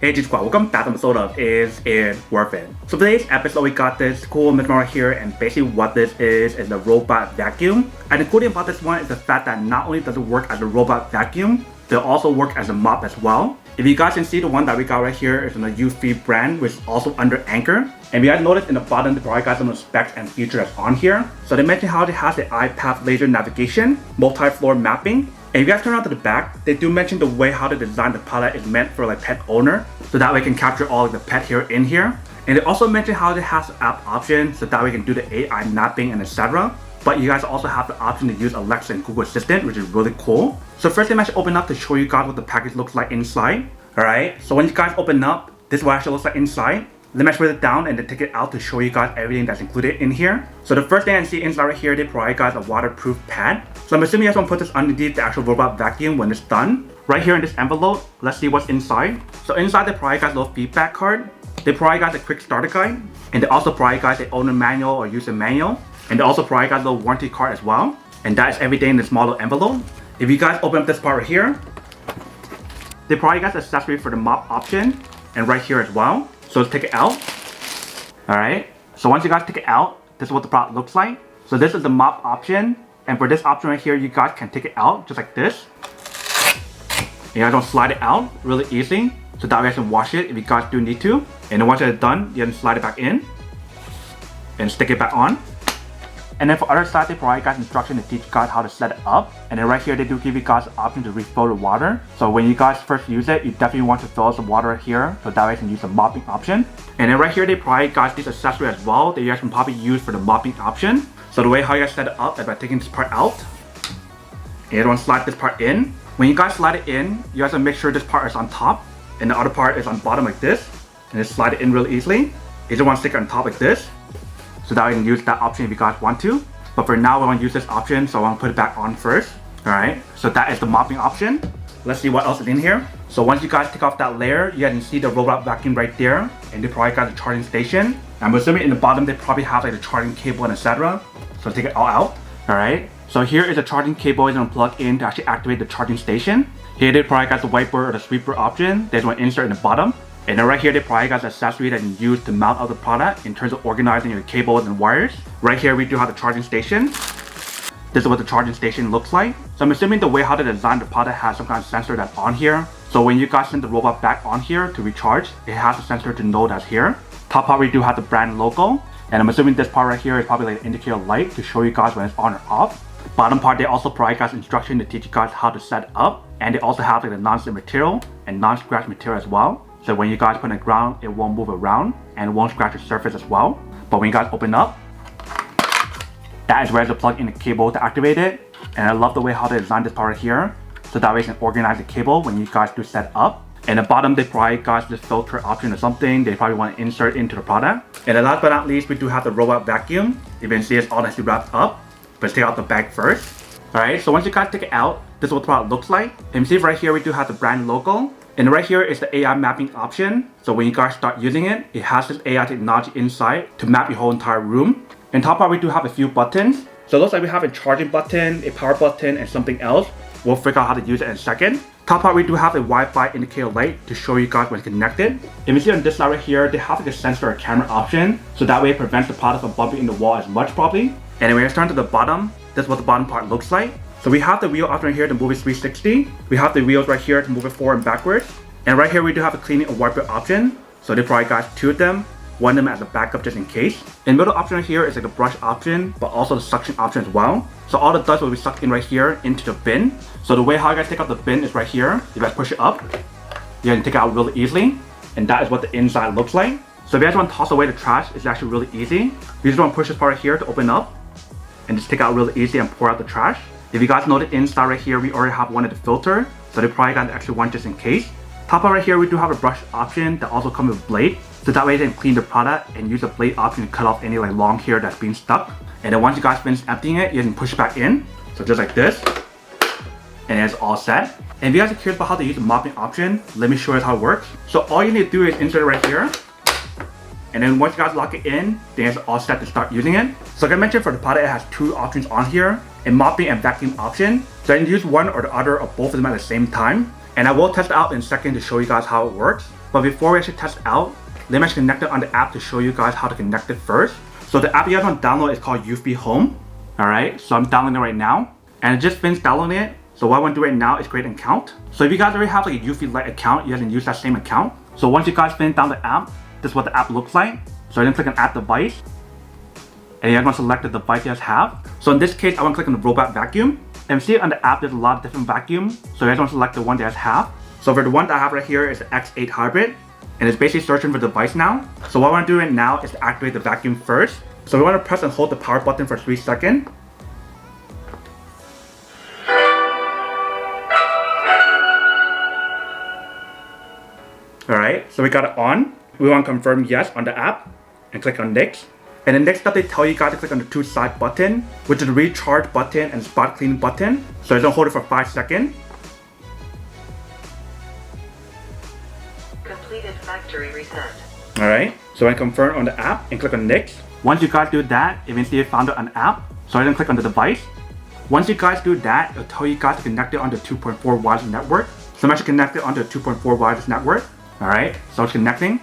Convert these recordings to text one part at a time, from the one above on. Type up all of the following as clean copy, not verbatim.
Hey G Squad, welcome back to episode of Is It Worth It? So today's episode we got this cool misnomer right here, and basically what this is the robot vacuum. And the cool thing about this one is the fact that not only does it work as a robot vacuum, they'll also work as a mop as well. If you guys can see, the one that we got right here is in the eufy brand, which is also under Anchor. And you guys notice in the bottom they probably got some of the specs and features that's on here. So they mentioned how it has the iPath laser navigation, multi-floor mapping. And if you guys turn around to the back, they do mention the way how to design the palette is meant for like pet owner, so that way you can capture all of the pet hair in here. And they also mention how it has app options, so that way you can do the AI mapping and etc. But you guys also have the option to use Alexa and Google Assistant, which is really cool. So first, I'm actually open up to show you guys what the package looks like inside. Alright, so when you guys open up, this is what it actually looks like inside. Let me put it down and then take it out to show you guys everything that's included in here. So the first thing I see inside right here, they provide guys a waterproof pad. So I'm assuming you guys want to put this underneath the actual robot vacuum when it's done. Right here in this envelope, let's see what's inside. So inside they provide guys a little feedback card. They provide guys a quick starter guide. And they also provide guys an owner manual or user manual. And they also provide guys a little warranty card as well. And that is everything in this small little envelope. If you guys open up this part right here, they provide guys accessory for the mop option. And right here as well. So let's take it out. Alright, so once you guys take it out, this is what the product looks like. So this is the mop option. And for this option right here, you guys can take it out just like this. And you guys don't slide it out really easy. So that way you guys can wash it if you guys do need to. And then once it's done, you can slide it back in. And stick it back on. And then for other side, they provide guys instruction to teach you guys how to set it up. And then right here, they do give you guys the option to refill the water. So when you guys first use it, you definitely want to fill some water here. So that way you can use the mopping option. And then right here, they provide guys this accessory as well that you guys can probably use for the mopping option. So the way how you guys set it up is by taking this part out. And you want to slide this part in. When you guys slide it in, you guys want to make sure this part is on top. And the other part is on bottom like this. And just slide it in really easily. You just want to stick it on top like this. So that you can use that option if you guys want to. But for now, we want to use this option, so I want to put it back on first. Alright, so that is the mopping option. Let's see what else is in here. So once you guys take off that layer, you guys can see the robot vacuum right there. And they probably got the charging station. I'm assuming in the bottom, they probably have like the charging cable and etc. So take it all out. Alright, so here is the charging cable you're going to plug in to actually activate the charging station. Here they probably got the wiper or the sweeper option. There's one insert in the bottom. And then right here, they probably got the accessory that you can use to mount up the product in terms of organizing your cables and wires. Right here, we do have the charging station. This is what the charging station looks like. So I'm assuming the way how to design the product has some kind of sensor that's on here. So when you guys send the robot back on here to recharge, it has a sensor to know that's here. Top part, we do have the brand logo. And I'm assuming this part right here is probably like an indicator light to show you guys when it's on or off. Bottom part, they also provide guys instruction to teach you guys how to set it up. And they also have like the non-slip material and non-scratch material as well. So when you guys put it on the ground, it won't move around and it won't scratch the surface as well. But when you guys open up, that is where to plug in the cable to activate it. And I love the way how they designed this part right here. So that way you can organize the cable when you guys do set up. And the bottom, they provide guys this filter option or something they probably want to insert into the product. And then last but not least, we do have the robot vacuum. You can see it's all nicely wrapped up. But let's take out the bag first. Alright, so once you guys take it out, this is what the product looks like. And you see right here, we do have the brand logo. And right here is the AI mapping option. So when you guys start using it, it has this AI technology inside to map your whole entire room. And top part, we do have a few buttons. So it looks like we have a charging button, a power button, and something else. We'll figure out how to use it in a second. Top part, we do have a Wi-Fi indicator light to show you guys when it's connected. If you see on this side right here, they have like a sensor or camera option. So that way it prevents the product from bumping in the wall as much probably. And when you turn to the bottom, this is what the bottom part looks like. So we have the wheel option right here to move it 360. We have the wheels right here to move it forward and backwards. And right here we do have a cleaning or wiper option. So they provide guys two of them. One of them as a backup just in case. And middle option right here is like the brush option, but also the suction option as well. So all the dust will be sucked in right here into the bin. So the way how you guys take out the bin is right here. You guys push it up, you can take it out really easily. And that is what the inside looks like. So if you guys want to toss away the trash, it's actually really easy. You just want to push this part right here to open up and just take it out really easy and pour out the trash. If you guys know the inside right here, we already have one of the filter. So they probably got the extra one just in case. Top part right here, we do have a brush option that also comes with a blade. So that way you can clean the product and use the blade option to cut off any like long hair that's being stuck. And then once you guys finish emptying it, you can push it back in. So just like this. And it's all set. And if you guys are curious about how to use the mopping option, let me show you how it works. So all you need to do is insert it right here. And then once you guys lock it in, then it's all set to start using it. So like I mentioned, for the product, it has two options on here. A mopping and vacuum option. So you can use one or the other or both of them at the same time. And I will test it out in a second to show you guys how it works. But before we actually test it out, let me actually connect it on the app to show you guys how to connect it first. So the app you guys want to download is called eufy Home. Alright, so I'm downloading it right now. And I just finished downloading it. So what I want to do right now is create an account. So if you guys already have like a eufy Lite account, you guys can use that same account. So once you guys finish down the app, this is what the app looks like. So you're gonna click on add device. And you're gonna select the device you guys have. So in this case, I want to click on the robot vacuum. And see on the app, there's a lot of different vacuums. So you guys want to select the one that you guys have. So for the one that I have right here is the X8 Hybrid. And it's basically searching for the device now. So what I want to do right now is to activate the vacuum first. So we want to press and hold the power button for 3 seconds. Alright, so we got it on. We want to confirm yes on the app and click on next. And then next up they tell you guys to click on the 2 side button, which is the recharge button and spot clean button. So you're gonna hold it for 5 seconds. Completed factory reset. Alright, so I confirm on the app and click on next. Once you guys do that, eventually you found it on the app. So you're gonna click on the device. Once you guys do that, it'll tell you guys to connect it onto 2.4 wireless network. So I'm actually connected onto 2.4 wireless network. Alright, so it's connecting.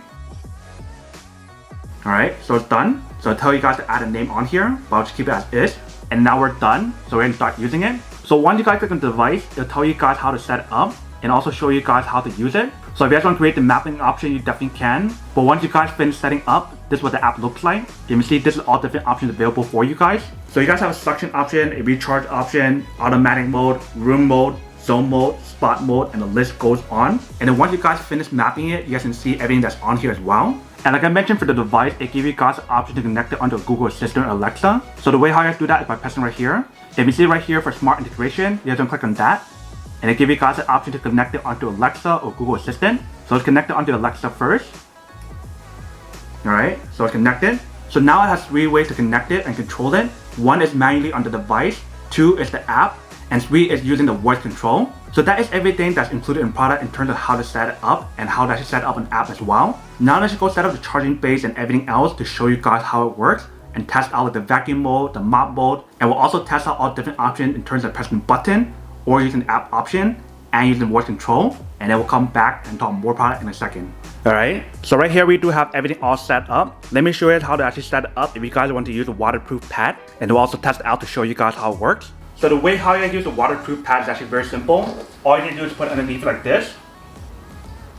Alright, so it's done. So I'll tell you guys to add a name on here, but I'll just keep it as is. And now we're done, so we're gonna start using it. So once you guys click on the device, it'll tell you guys how to set it up and also show you guys how to use it. So if you guys want to create the mapping option, you definitely can. But once you guys finish setting up, this is what the app looks like. You can see this is all different options available for you guys. So you guys have a suction option, a recharge option, automatic mode, room mode, zone mode, spot mode, and the list goes on. And then once you guys finish mapping it, you guys can see everything that's on here as well. And like I mentioned for the device, it gives you guys the option to connect it onto Google Assistant or Alexa. So the way how you guys do that is by pressing right here. If you see right here for smart integration, you guys can click on that. And it gives you guys the option to connect it onto Alexa or Google Assistant. So let's connect it onto Alexa first. Alright, so it's connected. So now it has 3 ways to connect it and control it. 1 is manually on the device, 2 is the app, and 3 is using the voice control. So that is everything that's included in product in terms of how to set it up and how to actually set up an app as well. Now let's go set up the charging base and everything else to show you guys how it works and test out like the vacuum mode, the mop mode, and we'll also test out all different options in terms of pressing button or using the app option and using voice control. And then we'll come back and talk more about it in a second. Alright, so right here we do have everything all set up. Let me show you how to actually set it up if you guys want to use a waterproof pad, and we'll also test it out to show you guys how it works. So the way how you use a waterproof pad is actually very simple. All you need to do is put it underneath like this.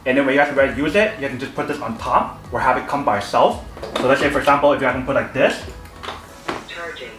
And then when you guys are ready to use it, you can just put this on top or have it come by itself. So let's say for example, if you guys can put like this, Charging.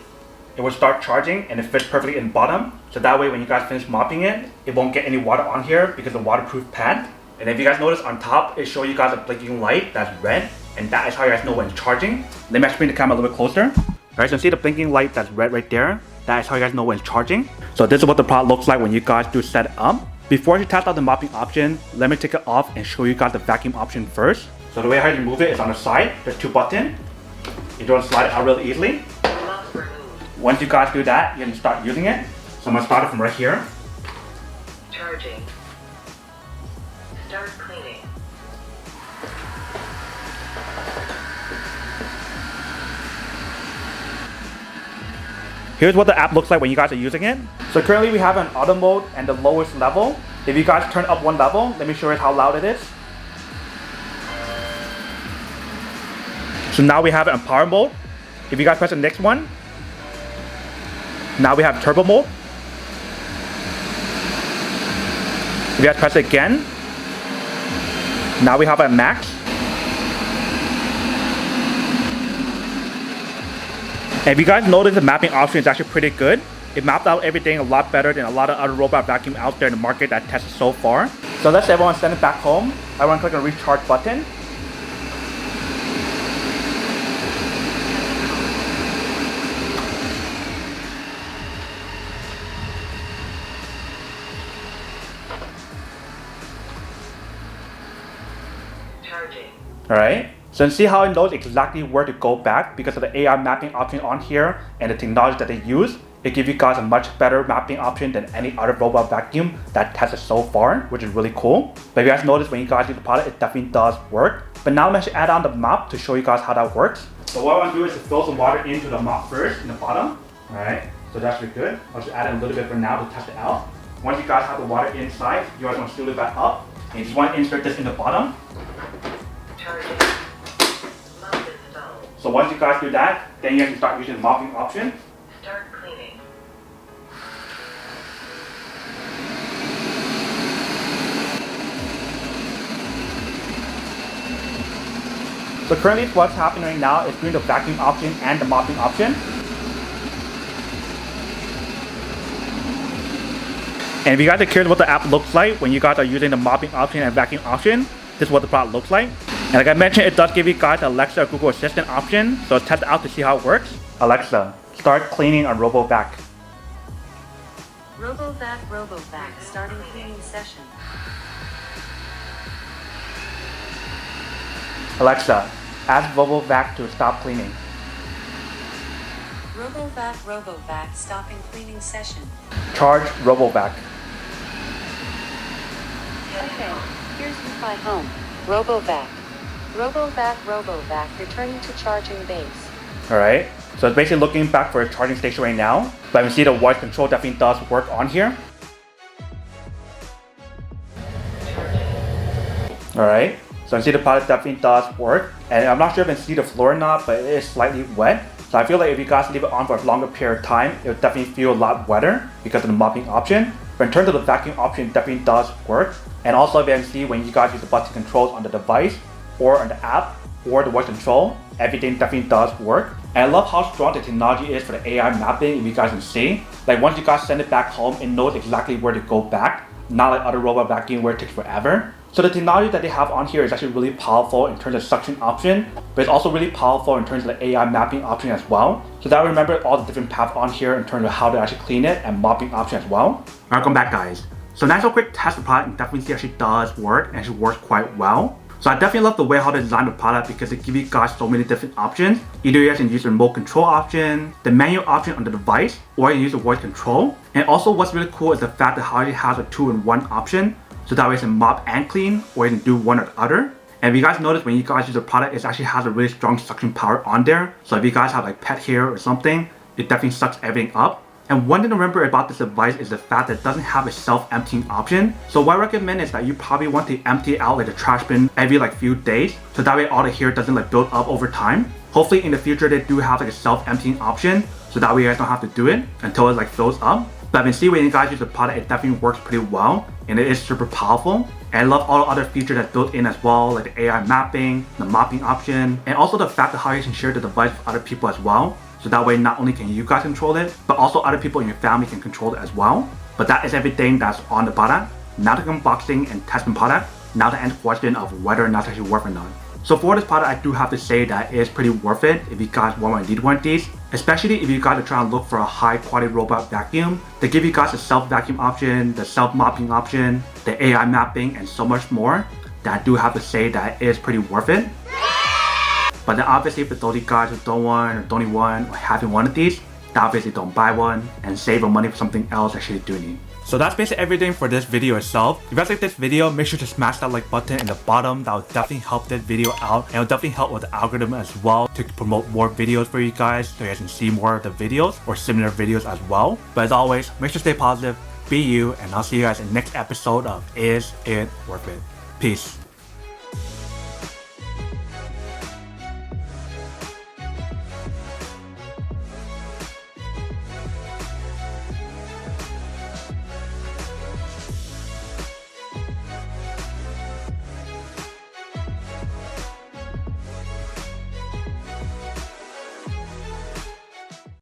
it will start charging and it fits perfectly in the bottom. So that way when you guys finish mopping it, it won't get any water on here because of the waterproof pad. And if you guys notice on top, it shows you guys a blinking light that's red. And that is how you guys know when it's charging. Let me actually bring the camera a little bit closer. Alright, so see the blinking light that's red right there? That is how you guys know when it's charging. So this is what the product looks like when you guys do set it up. Before you test out the mopping option, let me take it off and show you guys the vacuum option first. So the way how you move it is on the side. There's 2 buttons. You don't slide it out really easily. Once you guys do that, you can start using it. So I'm gonna start it from right here. Charging. Start cleaning. Here's what the app looks like when you guys are using it. So currently we have an auto mode and the lowest level. If you guys turn up 1 level, let me show you how loud it is. So now we have it in power mode. If you guys press the next one, now we have turbo mode. If you guys press it again, now we have it at max. And if you guys notice, the mapping option is actually pretty good. It mapped out everything a lot better than a lot of other robot vacuum out there in the market that tested so far. So let's say I want to send it back home. I want to click on the recharge button. Charging. Alright, so see how it knows exactly where to go back because of the AI mapping option on here and the technology that they use. It gives you guys a much better mapping option than any other robot vacuum that tested so far, which is really cool. But if you guys notice when you guys use the product, it definitely does work. But now I'm going to add on the mop to show you guys how that works. So what I want to do is to fill some water into the mop first in the bottom. Alright, so that's really good. I'll just add in a little bit for now to test it out. Once you guys have the water inside, you guys want to fill it back up. And you just want to insert this in the bottom. Charging. Mop installed. So once you guys do that, then you can start using the mopping option. Start cleaning. So currently what's happening right now is doing the vacuum option and the mopping option. And if you guys are curious what the app looks like when you guys are using the mopping option and vacuum option, this is what the product looks like. And like I mentioned, it does give you guys Alexa or Google Assistant option, so test it out to see how it works. Alexa, start cleaning on RoboVac. RoboVac, starting cleaning session. Alexa, ask RoboVac to stop cleaning. RoboVac, stopping cleaning session. Charge RoboVac. Okay, here's eufy home. RoboVac, returning to charging base. Alright, so it's basically looking back for a charging station right now. But you see the voice control definitely does work on here. Alright, so you see the product definitely does work. And I'm not sure if you can see the floor or not, but it is slightly wet. So I feel like if you guys leave it on for a longer period of time, it will definitely feel a lot wetter because of the mopping option. But in terms of the vacuum option, it definitely does work. And also if you can see when you guys use the button controls on the device or on the app or the voice control, everything definitely does work. And I love how strong the technology is for the AI mapping, if you guys can see. Like once you guys send it back home, it knows exactly where to go back. Not like other robot vacuum where it takes forever. So the technology that they have on here is actually really powerful in terms of suction option, but it's also really powerful in terms of the AI mapping option as well. So that I remember all the different paths on here in terms of how to actually clean it and mopping option as well. Welcome back guys. So nice little quick test of the product and definitely see actually does work and actually works quite well. So I definitely love the way how they designed the product because it gives you guys so many different options. Either you guys can use the remote control option, the manual option on the device, or you can use the voice control. And also what's really cool is the fact that how it has a 2-in-1 option. So that way you can mop and clean, or you can do one or the other. And if you guys notice when you guys use the product, it actually has a really strong suction power on there. So if you guys have like pet hair or something, it definitely sucks everything up. And one thing to remember about this device is the fact that it doesn't have a self-emptying option. So what I recommend is that you probably want to empty out like the trash bin every like few days. So that way all the hair doesn't like build up over time. Hopefully in the future they do have like a self-emptying option. So that way you guys don't have to do it until it like fills up. But I can see when you guys use the product, it definitely works pretty well. And it is super powerful. And I love all the other features that's built in as well, like the AI mapping, the mopping option, and also the fact that how you can share the device with other people as well. So that way not only can you guys control it, but also other people in your family can control it as well. But that is everything that's on the product. Now the unboxing and testing product. Now the end question of whether or not it's actually worth or not. So for this product, I do have to say that it is pretty worth it if you guys want to need one of these. Especially if you guys are trying to look for a high quality robot vacuum. They give you guys the self vacuum option, the self mopping option, the AI mapping, and so much more. That I do have to say that it is pretty worth it. But then obviously for those of you guys who don't want or don't need one or haven't one of these, then obviously don't buy one and save your money for something else that you do need. So that's basically everything for this video itself. If you guys like this video, make sure to smash that like button in the bottom. That will definitely help this video out, and it will definitely help with the algorithm as well to promote more videos for you guys so you guys can see more of the videos or similar videos as well. But as always, make sure to stay positive, be you, and I'll see you guys in the next episode of Is It Worth It? Peace.